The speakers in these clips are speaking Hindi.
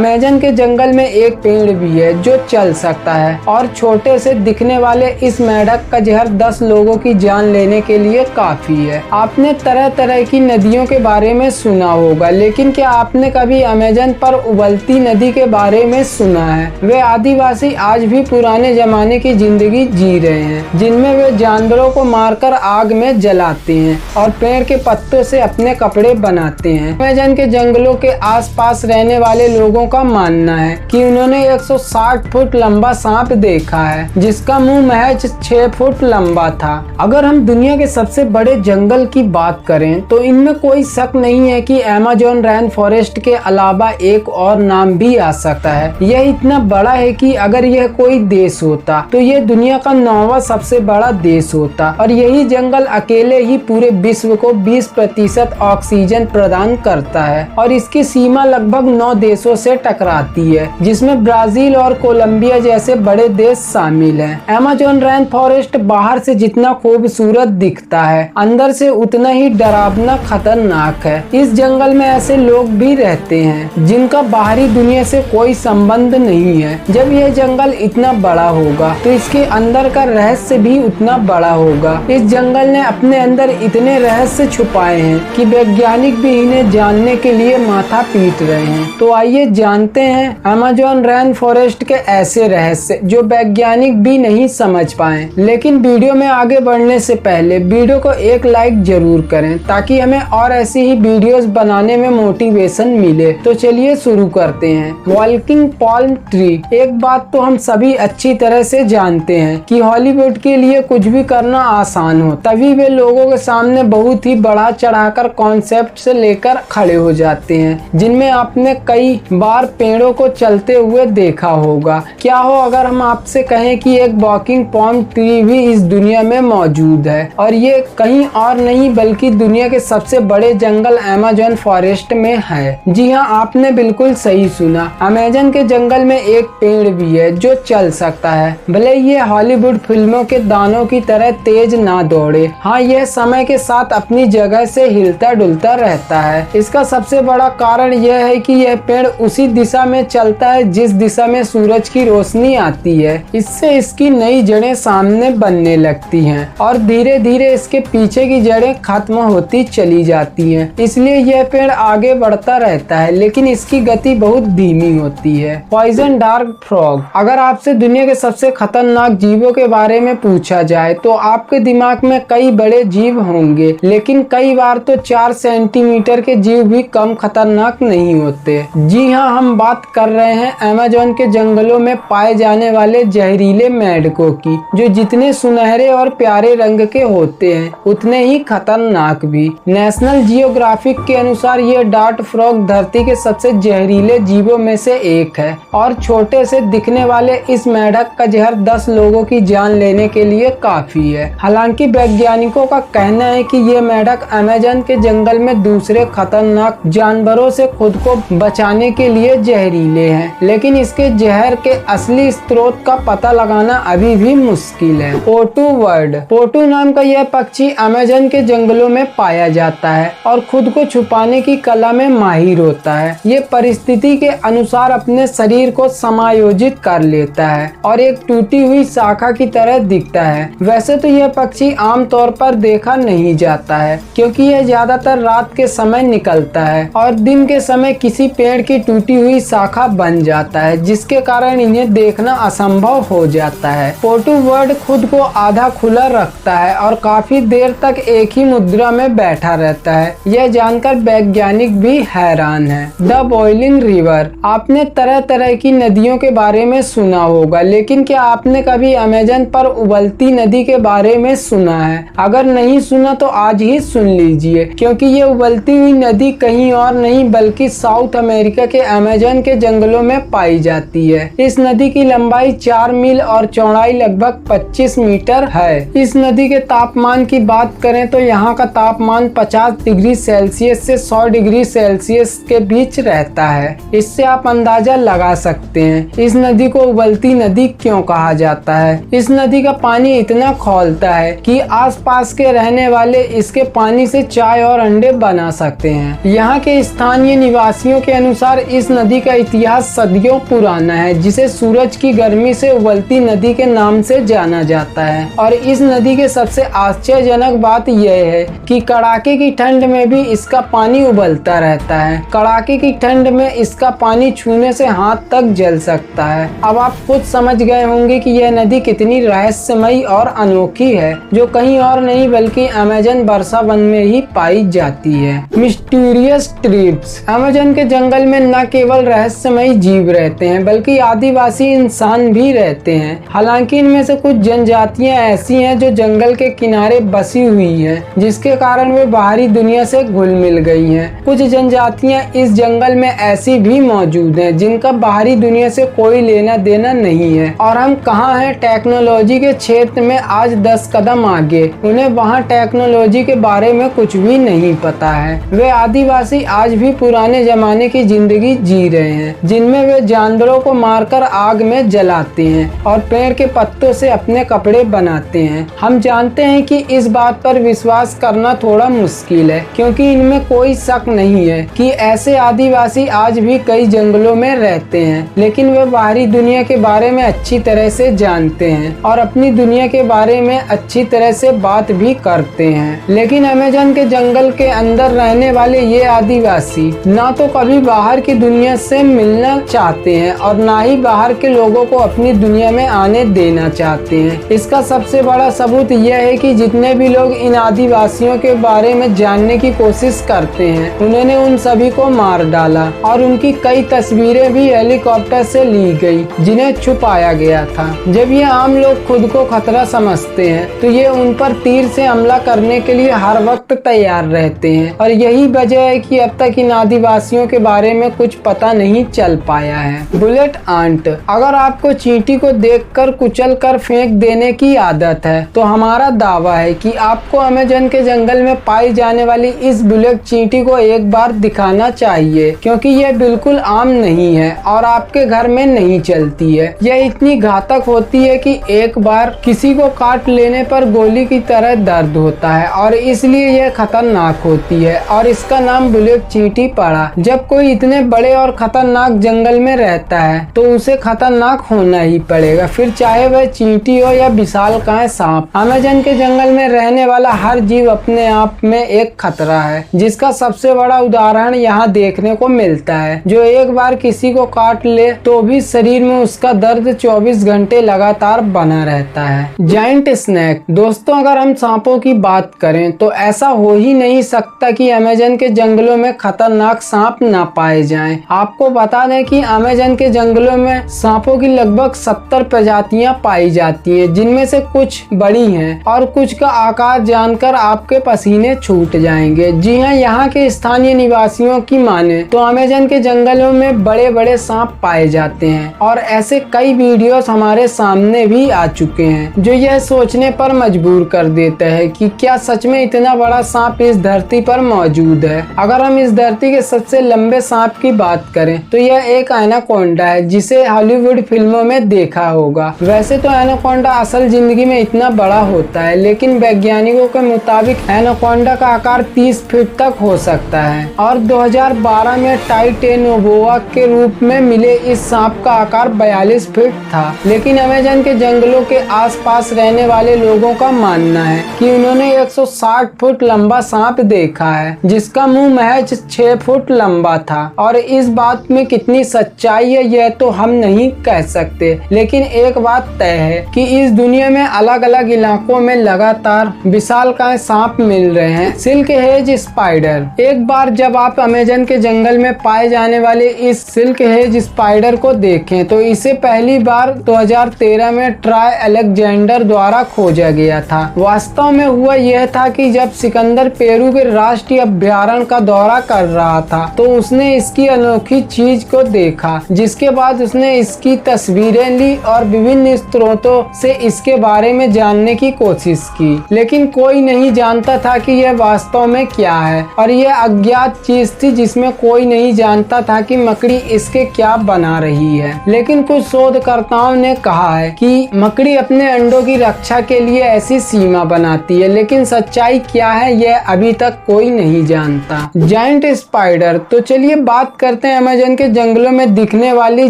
अमेज़न के जंगल में एक पेड़ भी है जो चल सकता है और छोटे से दिखने वाले इस मेंढक का जहर 10 लोगों की जान लेने के लिए काफी है। आपने तरह तरह की नदियों के बारे में सुना होगा, लेकिन क्या आपने कभी अमेज़न पर उबलती नदी के बारे में सुना है? वे आदिवासी आज भी पुराने जमाने की जिंदगी जी रहे हैं, जिनमें वे जानवरों को मारकर आग में जलाते हैं और पेड़ के पत्तों से अपने कपड़े बनाते हैं। अमेज़न के जंगलों के आसपास रहने वाले लोगों का मानना है कि उन्होंने 160 फुट लंबा सांप देखा है, जिसका मुंह महज 6 फुट लंबा था। अगर हम दुनिया के सबसे बड़े जंगल की बात करें तो इनमें कोई शक नहीं है कि अमेज़न रेन फॉरेस्ट के अलावा एक और नाम भी आ सकता है। यह इतना बड़ा है कि अगर यह कोई देश होता तो यह दुनिया का 9वां सबसे बड़ा देश होता और यही जंगल अकेले ही पूरे विश्व को 20% ऑक्सीजन प्रदान करता है और इसकी सीमा लगभग 9 देशों से टकराती है, जिसमें ब्राजील और कोलंबिया जैसे बड़े देश शामिल हैं। अमेज़न रेन फॉरेस्ट बाहर से जितना खूबसूरत दिखता है, अंदर से उतना ही डरावना खतरनाक है। इस जंगल में ऐसे लोग भी रहते हैं जिनका बाहरी दुनिया से कोई संबंध नहीं है। जब यह जंगल इतना बड़ा होगा तो इसके अंदर का रहस्य भी उतना बड़ा होगा। इस जंगल ने अपने अंदर इतने रहस्य छुपाए हैं कि वैज्ञानिक भी इन्हें जानने के लिए माथा पीट रहे हैं। तो आइए जानते हैं अमेज़न रेन फॉरेस्ट के ऐसे रहस्य जो वैज्ञानिक भी नहीं समझ पाए। लेकिन वीडियो में आगे बढ़ने से पहले वीडियो को एक लाइक जरूर करें ताकि हमें और ऐसी ही वीडियोस बनाने में मोटिवेशन मिले। तो चलिए शुरू करते हैं। Walking palm tree. एक बात तो हम सभी अच्छी तरह से जानते हैं कि हॉलीवुड के लिए कुछ भी करना आसान हो, तभी वे लोगों के सामने बहुत ही बढ़ा चढ़ाकर कॉन्सेप्ट से लेकर खड़े हो जाते हैं, जिनमें आपने कई बार पेड़ों को चलते हुए देखा होगा। क्या हो अगर हम आपसे कहें कि एक वॉकिंग पाल्म ट्री भी इस दुनिया में मौजूद है और ये कहीं और नहीं बल्कि दुनिया के सबसे बड़े जंगल अमेज़न फॉरेस्ट में है। जी हाँ, आपने बिल्कुल सही सुना। अमेज़न के जंगल में एक पेड़ भी है जो चल सकता है, भले ये हॉलीवुड फिल्मों के दानों की तरह तेज ना दौड़े। हाँ, यह समय के साथ अपनी जगह से हिलता डुलता रहता है। इसका सबसे बड़ा कारण यह है कि यह पेड़ उसी दिशा में चलता है जिस दिशा में सूरज की रोशनी आती है। इससे इसकी नई जड़ें सामने बनने लगती हैं और धीरे धीरे इसके पीछे की जड़ें खत्म होती चली जाती हैं। इसलिए यह पेड़ आगे बढ़ता रहता है, लेकिन इसकी गति बहुत धीमी होती है। Poison dart frog. अगर आपसे दुनिया के सबसे खतरनाक जीवों के बारे में पूछा जाए तो आपके दिमाग में कई बड़े जीव होंगे, लेकिन कई बार तो 4 सेंटीमीटर के जीव भी कम खतरनाक नहीं होते। जी हाँ, हम बात कर रहे हैं अमेज़न के जंगलों में पाए जाने वाले जहरीले मेंढकों की, जो जितने सुनहरे और प्यारे रंग के होते हैं उतने ही खतरनाक भी। नेशनल जियोग्राफिक के अनुसार यह डार्ट फ्रॉग धरती के सबसे जहरीले जीवों में से एक है और छोटे से दिखने वाले इस मेंढक का जहर 10 लोगों की जान लेने के लिए काफी है। हालांकि वैज्ञानिकों का कहना है कि यह मेंढक अमेज़न के जंगल में दूसरे खतरनाक जानवरों से खुद को बचाने के लिए जहरीले हैं, लेकिन इसके जहर के असली स्रोत का पता लगाना अभी भी मुश्किल है। पोटू बर्ड। पोटू नाम का यह पक्षी अमेज़न के जंगलों में पाया जाता है और खुद को छुपाने की कला में माहिर होता है। ये परिस्थिति के अनुसार अपने शरीर को समायोजित कर लेता है और एक टूटी हुई शाखा की तरह दिखता है। वैसे तो यह पक्षी आमतौर पर देखा नहीं जाता है क्योंकि यह ज्यादातर रात के समय निकलता है और दिन के समय किसी पेड़ की टूटी हुई शाखा बन जाता है, जिसके कारण इन्हें देखना असंभव हो जाता है। पोटू बर्ड खुद को आधा खुला रखता है और काफी देर तक एक ही मुद्रा में बैठा रहता है। यह जानकर वैज्ञानिक भी हैरान है। The boiling river. आपने तरह तरह की नदियों के बारे में सुना होगा, लेकिन क्या आपने कभी अमेज़न पर उबलती नदी के बारे में सुना है? अगर नहीं सुना तो आज ही सुन लीजिए, क्योंकि ये उबलती हुई नदी कहीं और नहीं बल्कि साउथ अमेरिका के अमेज़न के जंगलों में पाई जाती है। इस नदी की लंबाई 4 मील और चौड़ाई लगभग 25 मीटर है। इस नदी के तापमान की बात करें तो यहाँ का तापमान 50 डिग्री सेल्सियस से 100 डिग्री सेल्सियस के बीच रहता है। इससे आप अंदाजा लगा सकते हैं इस नदी को उबलती नदी क्यों कहा जाता है। इस नदी का पानी इतना खौलता है कि आसपास के रहने वाले इसके पानी से चाय और अंडे बना सकते हैं। यहाँ के स्थानीय निवासियों के अनुसार इस नदी का इतिहास सदियों पुराना है, जिसे सूरज की गर्मी से उबलती नदी के नाम से जाना जाता है। और इस नदी के सबसे आश्चर्यजनक बात यह है कि कड़ाके की ठंड में भी इसका पानी उबलता रहता है। कड़ाके की ठंड में इसका पानी छूने से हाथ तक जल सकता है। अब आप खुद समझ गए होंगे कि यह नदी कितनी रहस्यमयी और अनोखी है, जो कहीं और नहीं बल्कि अमेज़न वर्षा वन में ही पाई जाती है। Mysterious trees. अमेज़न के जंगल में न केवल रहस्यमयी जीव रहते हैं, बल्कि आदिवासी इंसान भी रहते हैं। हालांकि इनमें से कुछ जनजातियां ऐसी हैं जो जंगल के किनारे बसी हुई हैं, जिसके कारण वे बाहरी दुनिया से घुल मिल गई हैं। कुछ जनजातियां इस जंगल में ऐसी भी मौजूद हैं जिनका बाहरी दुनिया से कोई लेना देना नहीं है। और हम कहाँ हैं टेक्नोलॉजी के क्षेत्र में आज 10 कदम आगे, उन्हें वहाँ टेक्नोलॉजी के बारे में कुछ भी नहीं पता है। वे आदिवासी आज भी पुराने जमाने की जिंदगी जी रहे हैं, जिनमें वे जानवरों को मारकर आग में जलाते हैं और पेड़ के पत्तों से अपने कपड़े बनाते हैं। हम जानते हैं कि इस बात पर विश्वास करना थोड़ा मुश्किल है, क्योंकि इनमें कोई शक नहीं है कि ऐसे आदिवासी आज भी कई जंगलों में रहते हैं, लेकिन वे बाहरी दुनिया के बारे में अच्छी तरह से जानते हैं और अपनी दुनिया के बारे में अच्छी तरह से बात भी करते हैं। लेकिन अमेज़न के जंगल के अंदर रहने वाले ये आदिवासी ना तो कभी बाहर की दुनिया से मिलना चाहते हैं और ना ही बाहर के लोगों को अपनी दुनिया में आने देना चाहते हैं। इसका सबसे बड़ा सबूत यह है कि जितने भी लोग इन आदिवासियों के बारे में जानने की कोशिश करते हैं, उन्होंने उन सभी को मार डाला और उनकी कई तस्वीरें भी हेलीकॉप्टर से ली गई, जिन्हें छुपाया गया था। जब ये आम लोग खुद को खतरा समझते हैं तो ये उन पर तीर से हमला करने के लिए हर वक्त तैयार रहते हैं, और यही वजह है कि अब तक इन आदिवासियों के बारे में कुछ पता नहीं चल पाया है। Bullet ant. अगर आपको चींटी को देखकर कुचल कर फेंक देने की आदत है, तो हमारा दावा है कि आपको अमेज़न के जंगल में पाई जाने वाली इस बुलेट चींटी को एक बार दिखाना चाहिए, क्योंकि यह बिल्कुल आम नहीं है और आपके घर में नहीं चलती है। यह इतनी घातक होती है कि एक बार किसी को काट लेने पर गोली की तरह दर्द होता है, और इसलिए यह खतरनाक होती है और इसका नाम बुलेट चींटी पड़ा। जब कोई इतने बड़े और खतरनाक जंगल में रहता है तो उसे खतरनाक होना ही पड़ेगा, फिर चाहे वह चींटी हो या विशालकाय सांप। अमेज़न के जंगल में रहने वाला हर जीव अपने आप में एक खतरा है, जिसका सबसे बड़ा उदाहरण यहाँ देखने को मिलता है। जो एक बार किसी को काट ले तो भी शरीर में उसका दर्द 24 घंटे लगातार बना रहता है। Giant snake. दोस्तों, अगर हम सांपों की बात करें तो ऐसा हो ही नहीं सकता कि अमेज़न के जंगलों में खतरनाक सांप ना पाए जाएं। आपको बता दें कि अमेज़न के जंगलों में सांपों की लगभग 70 प्रजातियां पाई जाती हैं, जिनमें से कुछ बड़ी हैं और कुछ का आकार जानकर आपके पसीने छूट जाएंगे। जी हाँ, यहाँ के स्थानीय निवासियों की माने तो अमेज़न के जंगलों में बड़े बड़े सांप पाए जाते हैं, और ऐसे कई वीडियोस हमारे सामने भी आ चुके हैं जो यह सोचने पर मजबूर कर देता है कि क्या सच में इतना बड़ा सांप इस धरती पर मौजूद है। अगर हम इस धरती के सबसे लंबे सांप की बात करें तो यह एक एनाकोंडा है, जिसे हॉलीवुड फिल्मों में देखा होगा। वैसे तो एनाकोंडा असल जिंदगी में इतना बड़ा होता है, लेकिन वैज्ञानिकों के मुताबिक एनाकोंडा का आकार 30 फीट तक हो सकता है, और 2012 में टाइटेनोबोआ के रूप में मिले इस सांप का आकार 42 फीट था। लेकिन अमेज़न के जंगलों के आसपास रहने वाले लोगों का मानना है कि उन्होंने 160 फुट लंबा सांप देखा है, जिसका मुंह महज 6 फुट लंबा था। और इस बात में कितनी सच्चाई है यह तो हम नहीं कह सकते, लेकिन एक बात तय है कि इस दुनिया में अलग अलग इलाकों में लगातार विशालकाय सांप मिल रहे हैं। Silk hedge spider. एक बार जब आप अमेज़न के जंगल में पाए जाने वाले इस सिल्क हेज स्पाइडर को देखें तो इसे पहली बार 2013 में ट्राई अलेक्जेंडर द्वारा खोजा गया था। वास्तव में हुआ यह था कि जब सिकंदर पेरू के राष्ट्रीय अभ्यारण्य का दौरा कर रहा था तो उसने इसकी अनोखी चीज को देखा, जिसके बाद उसने इसकी तस्वीरें ली और विभिन्न स्रोतों से इसके बारे में जानने की कोशिश की, लेकिन कोई नहीं जानता था कि यह वास्तव में क्या है, और यह अज्ञात चीज थी जिसमें कोई नहीं जानता था कि मकड़ी इसके क्या बना रही है। लेकिन कुछ शोधकर्ताओं ने कहा है कि मकड़ी अपने अंडों की रक्षा के लिए ऐसी सीमा बनाती है, लेकिन सच्चाई क्या है यह अभी तक कोई नहीं जानता। Giant spider. तो चलिए बात करते करते हैं अमेज़न के जंगलों में दिखने वाली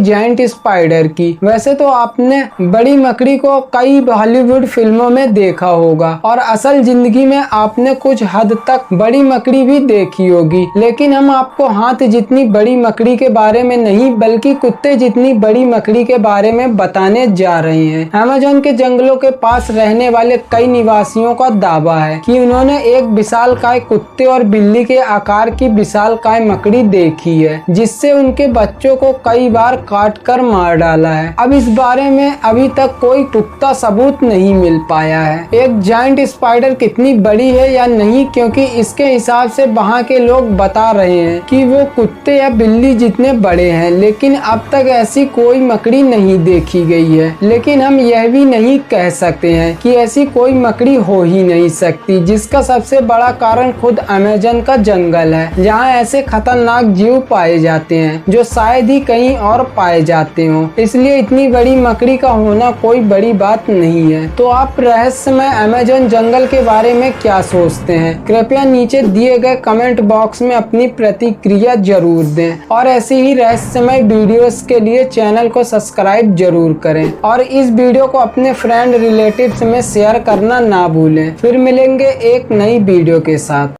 जायंट स्पाइडर की। वैसे तो आपने बड़ी मकड़ी को कई हॉलीवुड फिल्मों में देखा होगा और असल जिंदगी में आपने कुछ हद तक बड़ी मकड़ी भी देखी होगी, लेकिन हम आपको हाथ जितनी बड़ी मकड़ी के बारे में नहीं बल्कि कुत्ते जितनी बड़ी मकड़ी के बारे में बताने जा रहे हैं। अमेज़न के जंगलों के पास रहने वाले कई निवासियों का दावा है कि उन्होंने एक विशालकाय कुत्ते और बिल्ली के आकार की विशालकाय मकड़ी देखी है, जिससे उनके बच्चों को कई बार काट कर मार डाला है। अब इस बारे में अभी तक कोई पुख्ता सबूत नहीं मिल पाया है एक जायंट स्पाइडर कितनी बड़ी है या नहीं, क्योंकि इसके हिसाब से वहाँ के लोग बता रहे हैं कि वो कुत्ते या बिल्ली जितने बड़े हैं, लेकिन अब तक ऐसी कोई मकड़ी नहीं देखी गई है। लेकिन हम यह भी नहीं कह सकते हैं कि ऐसी कोई मकड़ी हो ही नहीं सकती, जिसका सबसे बड़ा कारण खुद अमेज़न का जंगल है, जहाँ ऐसे खतरनाक जीव पाए जाते हैं जो शायद ही कहीं और पाए जाते हों। इसलिए इतनी बड़ी मकड़ी का होना कोई बड़ी बात नहीं है। तो आप रहस्यमय अमेज़न जंगल के बारे में क्या सोचते हैं? कृपया नीचे दिए गए कमेंट बॉक्स में अपनी प्रतिक्रिया जरूर दें और ऐसी ही रहस्यमय वीडियोस के लिए चैनल को सब्सक्राइब जरूर करें और इस वीडियो को अपने फ्रेंड रिलेटिव्स में शेयर करना ना भूलें। फिर मिलेंगे एक नई वीडियो के साथ।